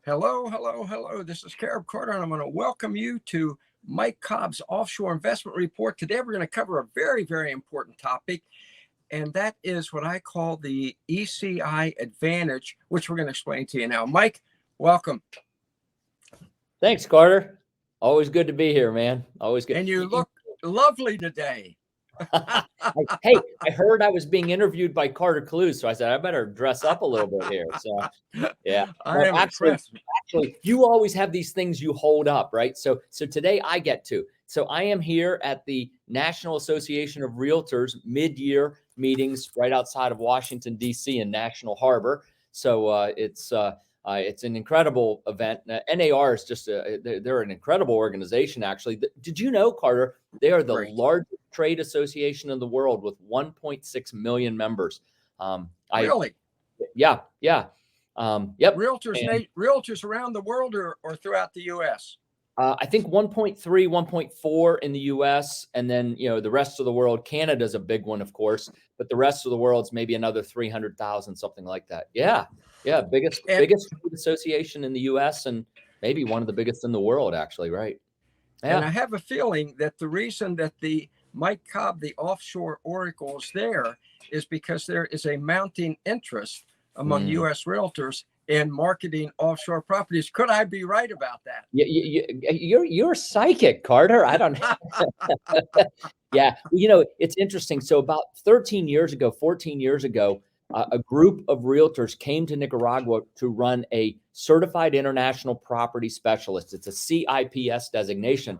Hello, hello, hello. This is Caleb Carter, and I'm going to welcome you to Mike Cobb's Offshore Investment Report. Today, we're going to cover a very, very important topic, and that is what I call the ECI Advantage, which we're going to explain to you now. Mike, welcome. Thanks, Carter. Always good to be here, man. Always good. And you look lovely today. Hey, I heard I was being interviewed by Carter Clues, so I said I better dress up a little bit here. So, yeah. I am impressed. Actually, you always have these things you hold up, right? So today I get to. So I am here at the National Association of Realtors mid-year meetings right outside of Washington, D.C. in National Harbor. So it's an incredible event. NAR is just they're an incredible organization, actually. Did you know, Carter, they are the largest trade association in the world with 1.6 million members. Really? Yeah. Yep. Realtors around the world or throughout the U.S.? I think 1.3, 1.4 in the U.S. and then, the rest of the world. Canada's a big one, of course, but the rest of the world's maybe another 300,000, something like that. Yeah. Biggest association in the U.S. and maybe one of the biggest in the world, actually, right? Yeah. And I have a feeling that the reason that the Mike Cobb, the Offshore Oracle, is there is because there is a mounting interest among U.S. realtors in marketing offshore properties. Could I be right about that? You're psychic, Carter. I don't know. Yeah. It's interesting. So about 14 years ago, a group of realtors came to Nicaragua to run a certified international property specialist. It's a CIPS designation.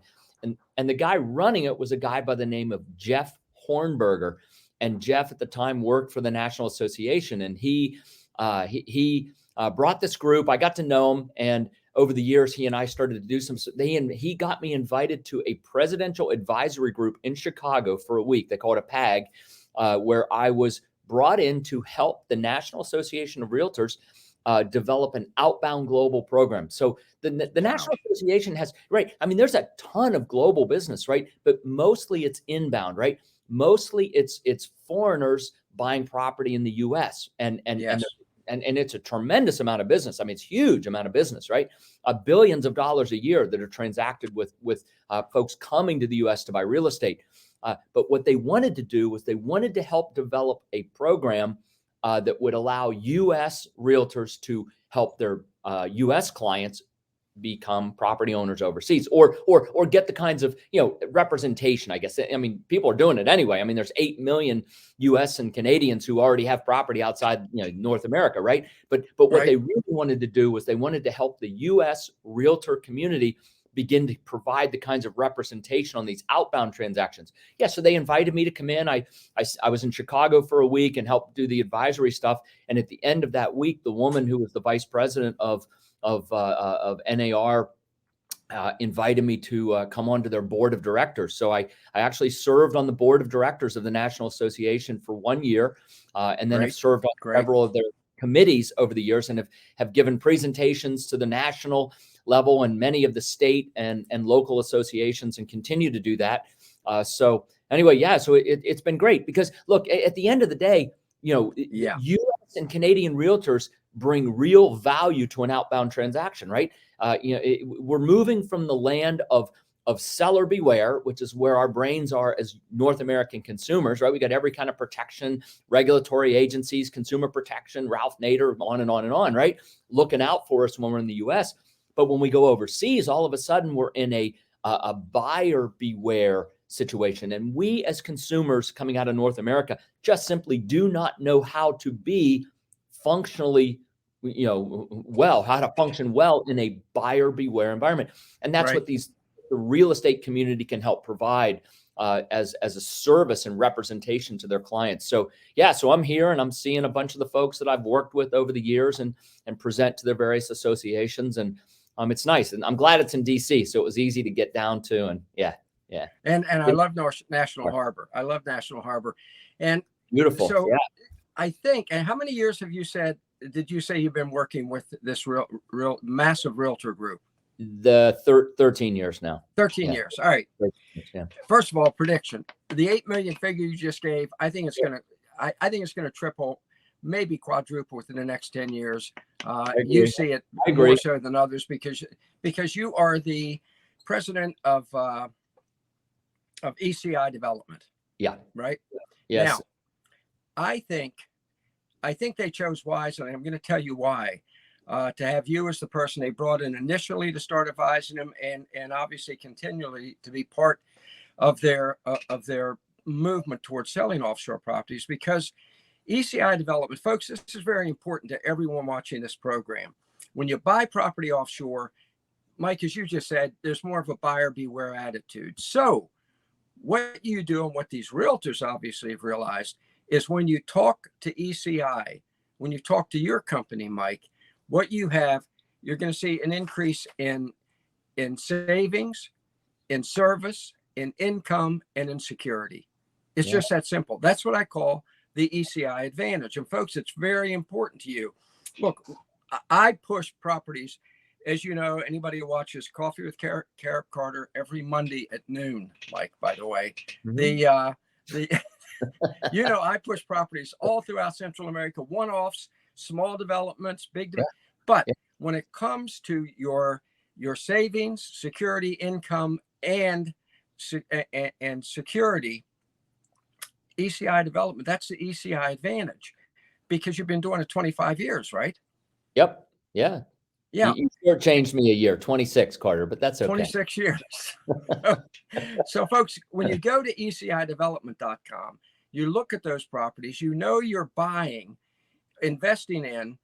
And the guy running it was a guy by the name of Jeff Hornberger. And Jeff at the time worked for the National Association. And he brought this group. I got to know him. And over the years, he and I started to do he got me invited to a presidential advisory group in Chicago for a week. They call it a PAG, where I was brought in to help the National Association of Realtors develop an outbound global program. So the National Association has, right? I mean, there's a ton of global business, right? But mostly it's inbound, right? Mostly it's foreigners buying property in the U.S. and it's a tremendous amount of business. I mean, it's a huge amount of business, right? Billions of dollars a year that are transacted with folks coming to the U.S. to buy real estate. But what they wanted to do was they wanted to help develop a program that would allow U.S. realtors to help their U.S. clients become property owners overseas, or get the kinds of representation. I guess. I mean, people are doing it anyway. I mean, there's 8 million U.S. and Canadians who already have property outside North America, right? But what they really wanted to do was they wanted to help the U.S. realtor community begin to provide the kinds of representation on these outbound transactions. Yeah, so they invited me to come in. I was in Chicago for a week and helped do the advisory stuff. And at the end of that week, the woman who was the vice president of NAR invited me to come onto their board of directors. So I actually served on the board of directors of the National Association for 1 year, and then have served on several of their committees over the years, and have given presentations to the national level and many of the state and local associations, and continue to do that. So anyway, so it's been great because look, at the end of the day, U.S. and Canadian realtors bring real value to an outbound transaction, right? We're moving from the land of seller beware, which is where our brains are as North American consumers, right? We got every kind of protection, regulatory agencies, consumer protection, Ralph Nader, on and on and on, right? Looking out for us when we're in the U.S. But when we go overseas, all of a sudden we're in a buyer beware situation. And we as consumers coming out of North America just simply do not know how to be functionally how to function well in a buyer beware environment. And that's what the real estate community can help provide as a service and representation to their clients. So I'm here and I'm seeing a bunch of the folks that I've worked with over the years and present to their various associations. And it's nice. And I'm glad it's in DC. So it was easy to get down to. And And I love National Harbor. I love National Harbor. And beautiful. So I think, and how many years did you say you've been working with this real massive realtor group? The 13 years now. 13 years. All right. First of all, prediction. The 8 million figure you just gave, I think it's going to triple, maybe quadruple within the next 10 years. I You agree. see it I more agree. so than others because you are the president of ECI Development, Yeah. right? Yes. Now, I think they chose wisely. I'm going to tell you why. To have you as the person they brought in initially to start advising them, and obviously continually to be part of their movement towards selling offshore properties, because ECI Development, folks, this is very important to everyone watching this program. When you buy property offshore, Mike, as you just said, there's more of a buyer beware attitude. So what you do, and what these realtors obviously have realized, is when you talk to ECI, when you talk to your company, Mike, what you have, you're going to see an increase in savings, in service, in income, and in security. It's Yeah. just that simple. That's what I call the ECI advantage. And folks, it's very important to you. Look, I push properties, as you know, anybody who watches Coffee with Carib Carter every Monday at noon, Mike, by the way, the I push properties all throughout Central America, one-offs, small developments, but Yeah. when it comes to your savings, security, income, and security, ECI Development, that's the ECI advantage, because you've been doing it 25 years, right? Yep. Yeah. Yeah, You shortchanged me a year, 26, Carter, but that's okay. 26 years. So folks, when you go to ecidevelopment.com, you look at those properties, you're buying, investing in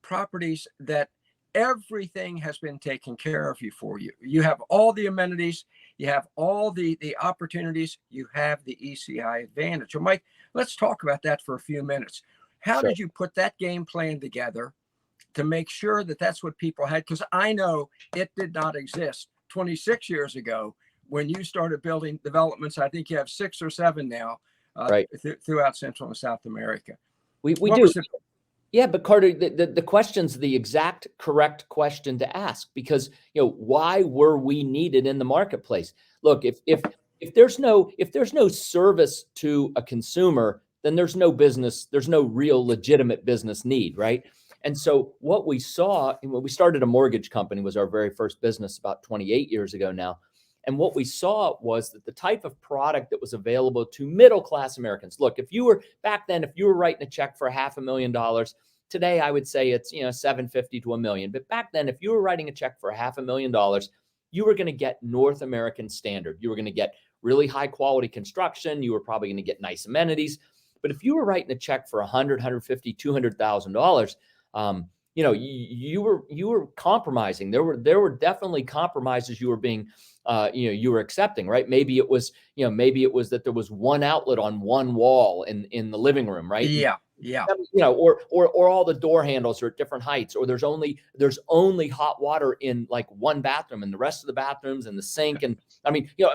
properties that everything has been taken care of for you. You have all the amenities, you have all the opportunities, you have the ECI advantage. So Mike, let's talk about that for a few minutes. How Sure. did you put that game plan together to make sure that that's what people had? Because I know it did not exist 26 years ago when you started building developments. I think you have 6 or 7 now Right. throughout Central and South America. We What do. was the Yeah, but Carter, the question's the exact correct question to ask, because why were we needed in the marketplace? Look, if there's no service to a consumer, then there's no business, there's no real legitimate business need, right? And so what we saw when we started a mortgage company, was our very first business about 28 years ago now. And what we saw was that the type of product that was available to middle class Americans. Look, if you were back then, if you were writing a check for $500,000, today I would say it's 750 to $1 million. But back then, if you were writing a check for $500,000, you were going to get North American standard. You were going to get really high quality construction. You were probably going to get nice amenities. But if you were writing a check for $100,000, $150,000, $200,000, you were compromising. There were definitely compromises you were being, you were accepting, right? Maybe it was that there was one outlet on one wall in the living room, right? Yeah. Or all the door handles are at different heights, or there's only hot water in like one bathroom, and the rest of the bathrooms and the sink, and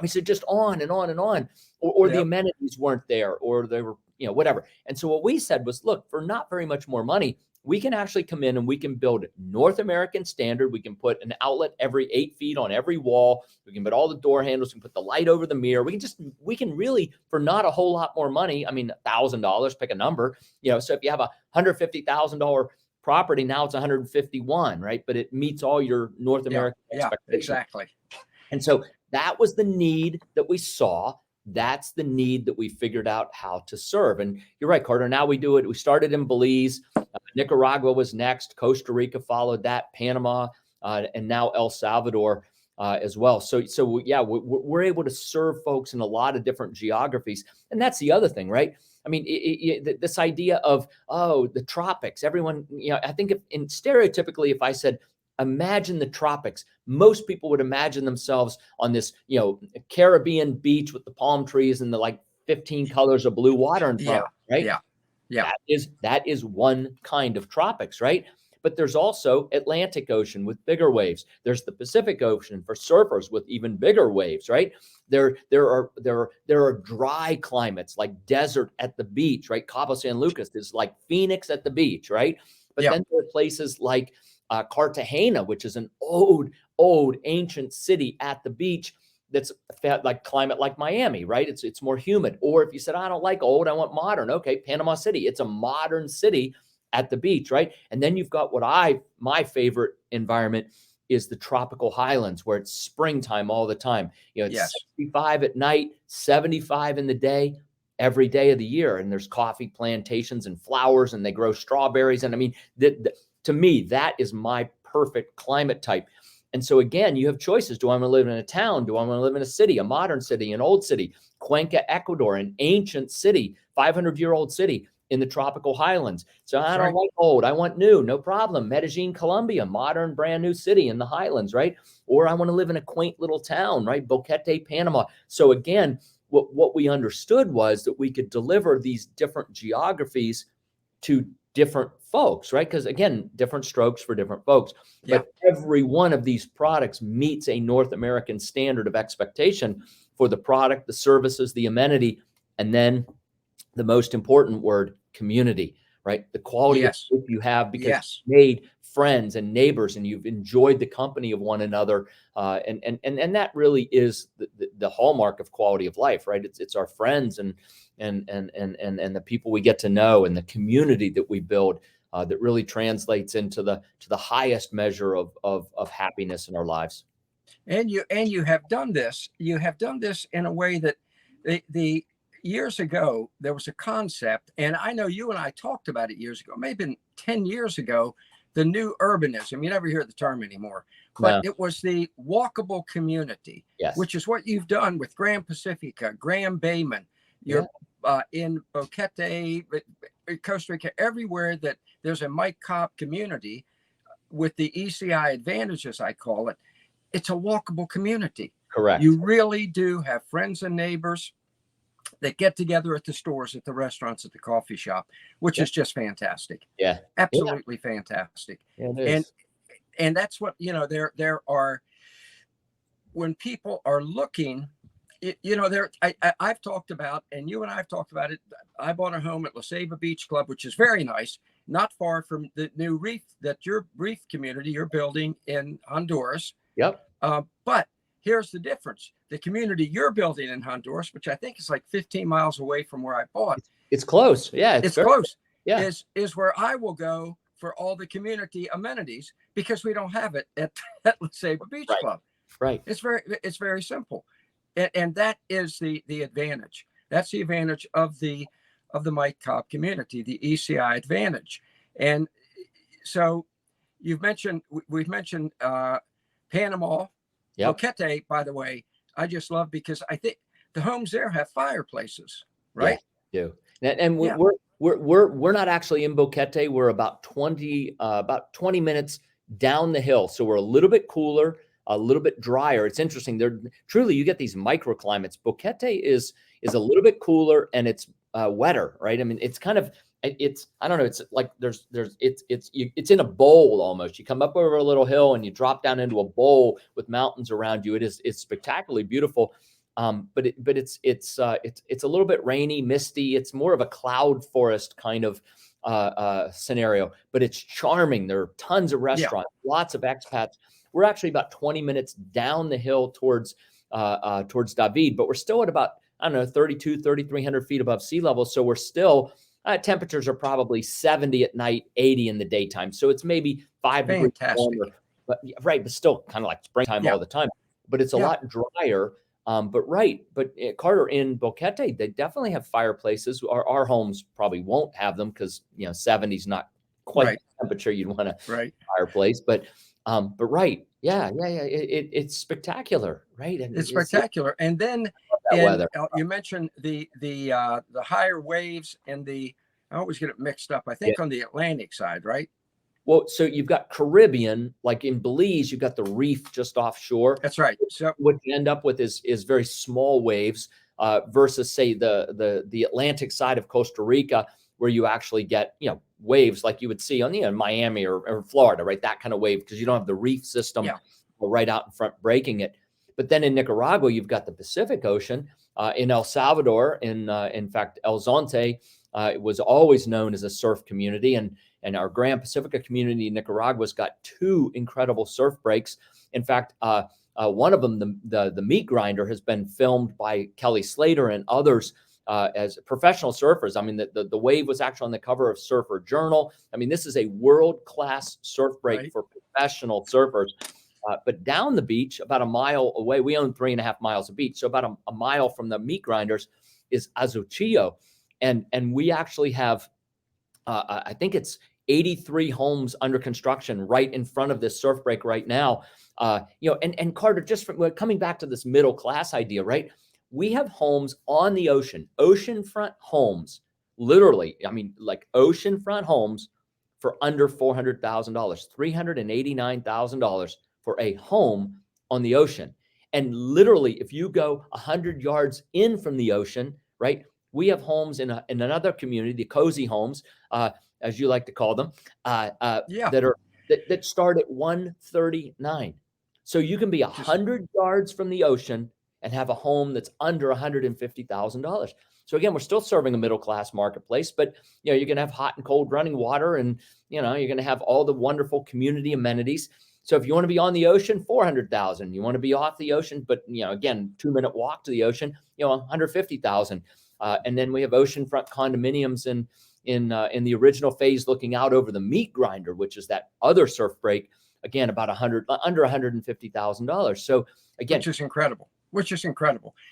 so just on and on and on, or the Yep. amenities weren't there, or they were, whatever. And so what we said was, look, for not very much more money, we can actually come in and we can build North American standard. We can put an outlet every 8 feet on every wall. We can put all the door handles. We can put the light over the mirror. We can really, for not a whole lot more money, $1,000, pick a number, so if you have a $150,000 property, now it's 151, right? But it meets all your North American expectations. Exactly. And so that was the need that we saw. That's the need that we figured out how to serve. And you're right, Carter. Now we do it. We started in Belize. Nicaragua was next. Costa Rica followed that. Panama, and now El Salvador as well. So yeah, we're able to serve folks in a lot of different geographies. And that's the other thing, right? This idea of, the tropics. Everyone, I think stereotypically, if I said, imagine the tropics, most people would imagine themselves on this, Caribbean beach with the palm trees and the like 15 colors of blue water in front, right? Yeah. That is one kind of tropics, right? But there's also Atlantic Ocean with bigger waves. There's the Pacific Ocean for surfers with even bigger waves, right? There are dry climates like desert at the beach, right? Cabo San Lucas is like Phoenix at the beach, right? But then there are places like Cartagena, which is an old ancient city at the beach that's like climate like Miami, right? It's more humid. Or if you said, I don't like old, I want modern. Okay, Panama City. It's a modern city at the beach, right? And then you've got my favorite environment is the tropical highlands, where it's springtime all the time. It's Yes. 65 at night, 75 in the day, every day of the year. And there's coffee plantations and flowers, and they grow strawberries. And I mean, to me, that is my perfect climate type. And so again, you have choices. Do I want to live in a town? Do I want to live in a city, a modern city, an old city? Cuenca, Ecuador, an ancient city, 500-year-old city in the tropical highlands. So I don't like old. I want new. No problem. Medellin, Colombia, modern, brand new city in the highlands, right? Or I want to live in a quaint little town, right? Boquete, Panama. So again, what we understood was that we could deliver these different geographies to different folks, right? Because again, different strokes for different folks. Yeah. But every one of these products meets a North American standard of expectation for the product, the services, the amenity, and then the most important word, community, right? The quality of life you have because you've made friends and neighbors, and you've enjoyed the company of one another, and that really is the hallmark of quality of life, right? It's our friends and the people we get to know, and the community that we build, that really translates into the highest measure of happiness in our lives. And you have done this. You have done this in a way that the years ago, there was a concept, and I know you and I talked about it years ago, maybe 10 years ago, the new urbanism. You never hear the term anymore, but it was the walkable community, which is what you've done with Grand Pacifica, Grand Bayman. You're in Boquete, Costa Rica, everywhere that there's a Mike Cobb community with the ECI advantage, as I call it. It's a walkable community. Correct. You really do have friends and neighbors that get together at the stores, at the restaurants, at the coffee shop, which is just fantastic. Yeah. Absolutely fantastic. Yeah, it is. And that's what, there are, when people are looking, I've talked about, and you and I've talked about it. I bought a home at La Ceiba Beach Club, which is very nice, not far from the new reef community you're building in Honduras. Yep. But here's the difference. The community you're building in Honduras, which I think is like 15 miles away from where I bought. It's close. Yeah. It's close. Yeah. Is where I will go for all the community amenities, because we don't have it at La Ceiba Beach Club. Right. It's very simple. And that is the advantage. That's the advantage of the Mike Cobb community, the ECI advantage. And so we've mentioned Panama. Boquete, by the way, I just love, because I think the homes there have fireplaces, right? Yeah, do. And we're not actually in Boquete. We're about 20 minutes down the hill. So we're a little bit cooler, a little bit drier. It's interesting. Truly, you get these microclimates. Boquete is a little bit cooler, and it's wetter, right? I mean, it's kind of, I don't know. It's like it's in a bowl almost. You come up over a little hill and you drop down into a bowl with mountains around you. It's spectacularly beautiful. But it's a little bit rainy, misty. It's more of a cloud forest kind of scenario, but it's charming. There are tons of restaurants, lots of expats. We're actually about 20 minutes down the hill towards David, but we're still at about, 3,300 feet above sea level. So we're still, temperatures are probably 70 at night, 80 in the daytime. So it's maybe 5 degrees warmer, but still kind of like springtime all the time, but it's a lot drier. But Carter, in Boquete, they definitely have fireplaces. Our homes probably won't have them because 70 is not quite the temperature you'd want a fireplace. But it's spectacular, right? And it's spectacular. And then you mentioned the higher waves and I always get it mixed up. I think on the Atlantic side, right? Well, so you've got Caribbean, like in Belize, you've got the reef just offshore. That's right. So what you end up with is very small waves versus, say, the Atlantic side of Costa Rica, where you actually get waves like you would see on Miami or Florida, right? That kind of wave, because you don't have the reef system right out in front breaking it. But then in Nicaragua, you've got the Pacific Ocean. In El Salvador, in fact, El Zonte was always known as a surf community, and our Grand Pacifica community in Nicaragua's got 2 incredible surf breaks. In fact, one of them, the meat grinder, has been filmed by Kelly Slater and others as professional surfers. I mean, the wave was actually on the cover of Surfer Journal. I mean, this is a world-class surf break for professional surfers. But down the beach, about a mile away, we own 3.5 miles of beach. So about a mile from the meat grinders is Azuchillo. And we actually have, I think it's 83 homes under construction right in front of this surf break right now. And Carter, just coming back to this middle class idea, right? We have homes on the ocean, oceanfront homes, literally, I mean, like oceanfront homes for under $400,000, $389,000 for a home on the ocean. And literally, if you go 100 yards in from the ocean, right, we have homes in another community, the cozy homes, as you like to call them, that start at 139. So you can be 100 yards from the ocean and have a home that's under $150,000. So again, we're still serving a middle-class marketplace, but you're going to have hot and cold running water, and you're going to have all the wonderful community amenities. So if you want to be on the ocean, 400,000. You want to be off the ocean, but again, 2-minute walk to the ocean, 150,000. And then we have oceanfront condominiums in the original phase, looking out over the meat grinder, which is that other surf break. Again, about under $150,000. So again, which is incredible.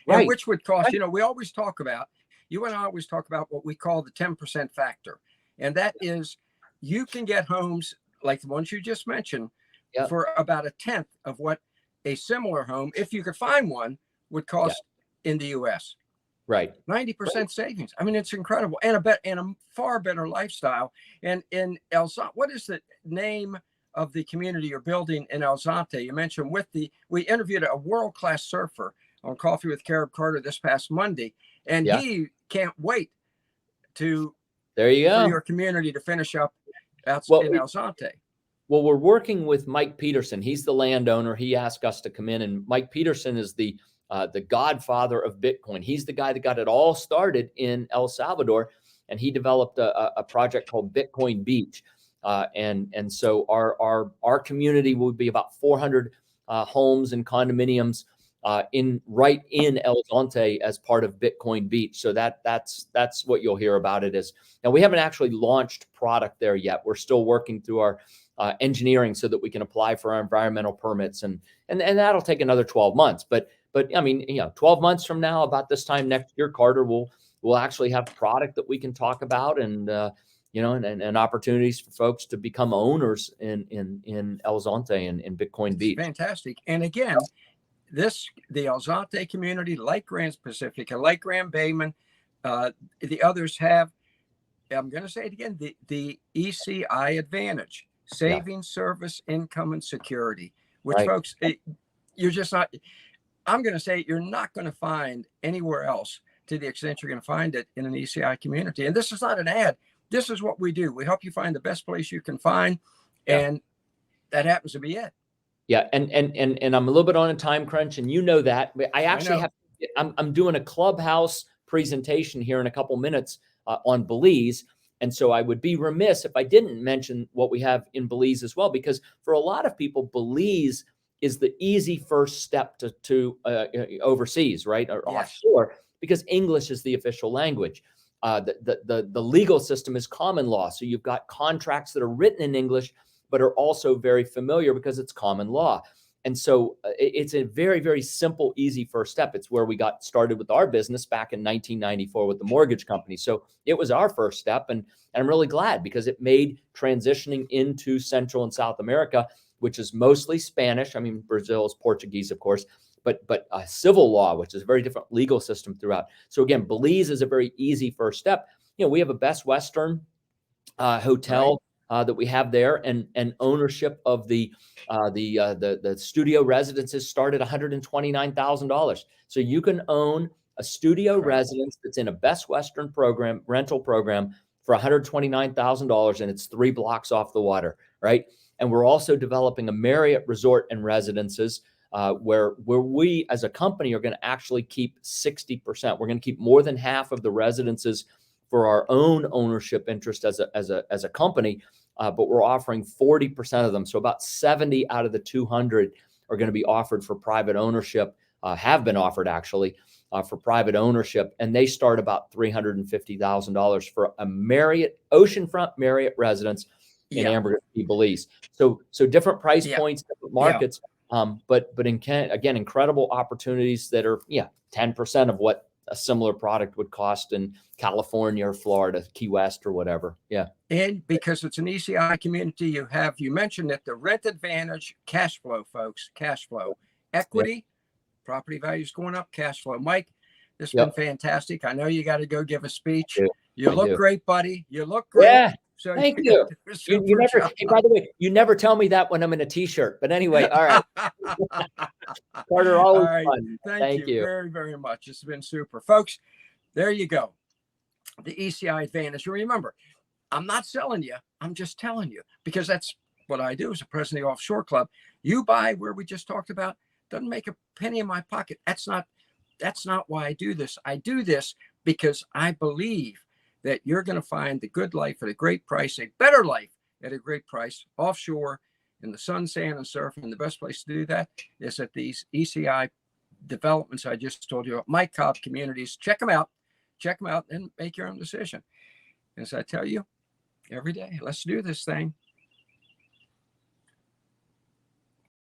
Right. And which would cost, we always talk about, you and I always talk about what we call the 10% factor. And that is, you can get homes like the ones you just mentioned for about a tenth of what a similar home, if you could find one, would cost in the US. Right. 90% savings. I mean, it's incredible. And a far better lifestyle. And in El Zante, what is the name of the community you're building in El Zante? You mentioned we interviewed a world-class surfer on Coffee with Caleb Carter this past Monday, and he can't wait for your community to finish up in El Zante. Well, we're working with Mike Peterson. He's the landowner. He asked us to come in, and Mike Peterson is the godfather of Bitcoin. He's the guy that got it all started in El Salvador, and he developed a project called Bitcoin Beach. And so our community would be about 400 homes and condominiums right in El Zante as part of Bitcoin Beach. So that's what you'll hear about it is. Now, we haven't actually launched product there yet. We're still working through our engineering so that we can apply for our environmental permits, and that'll take another 12 months. But I mean, 12 months from now, about this time next year, Carter, we'll actually have product that we can talk about, and and opportunities for folks to become owners in El Zante and in Bitcoin Beach. Fantastic. And again, the El Zante community, like Grand Pacifica, like Grand Bayman, the others have, I'm going to say it again, the ECI advantage, savings, service, income, and security, which folks, you're just not, I'm going to say you're not going to find anywhere else to the extent you're going to find it in an ECI community. And this is not an ad. This is what we do. We help you find the best place you can find. And that happens to be it. Yeah. And I'm a little bit on a time crunch, and that. I actually I'm doing a Clubhouse presentation here in a couple minutes on Belize. And so I would be remiss if I didn't mention what we have in Belize as well, because for a lot of people, Belize is the easy first step to overseas, right? Or offshore, because English is the official language. The legal system is common law. So you've got contracts that are written in English, but are also very familiar because it's common law. And so it's a very, very simple, easy first step. It's where we got started with our business back in 1994 with the mortgage company. So it was our first step. And I'm really glad, because it made transitioning into Central and South America, which is mostly Spanish. I mean, Brazil is Portuguese, of course, but civil law, which is a very different legal system throughout. So again, Belize is a very easy first step. We have a Best Western hotel that we have there, and ownership of the studio residences start at $129,000. So you can own a studio residence that's in a Best Western rental program for $129,000, and it's 3 blocks off the water, right? And we're also developing a Marriott resort and residences where we as a company are going to actually keep 60%. We're going to keep more than half of the residences for our own ownership interest as a company, but we're offering 40% of them. So about 70 out of the 200 are going to be offered for private ownership, have been offered actually. for private ownership, and they start about $350,000 for a Marriott oceanfront Marriott residence in Yeah. Ambergris, Belize. So different price Yeah. points, different markets, but again, incredible opportunities that are 10% of what a similar product would cost in California or Florida, Key West or whatever. Yeah. And because it's an ECI community, you mentioned that the rent advantage, cash flow, folks, cash flow, equity, property values going up, cash flow. Mike, this has been fantastic. I know you got to go give a speech. You look great, buddy. You look great. Yeah. So Thank you. You never, hey, by the way, you never tell me that when I'm in a t-shirt, but anyway, all right. Carter, always fun. Thank you very, very much. It's been super, folks. There you go. The ECI advantage. Remember, I'm not selling you. I'm just telling you, because that's what I do as a president of the Offshore Club. You buy where we just talked about, doesn't make a penny in my pocket. That's not why I do this. I do this because I believe that you're going to find the good life at a great price, a better life at a great price offshore in the sun, sand, and surf. And the best place to do that is at these ECI developments I just told you about, my Cobb communities. Check them out and make your own decision. As I tell you every day, let's do this thing.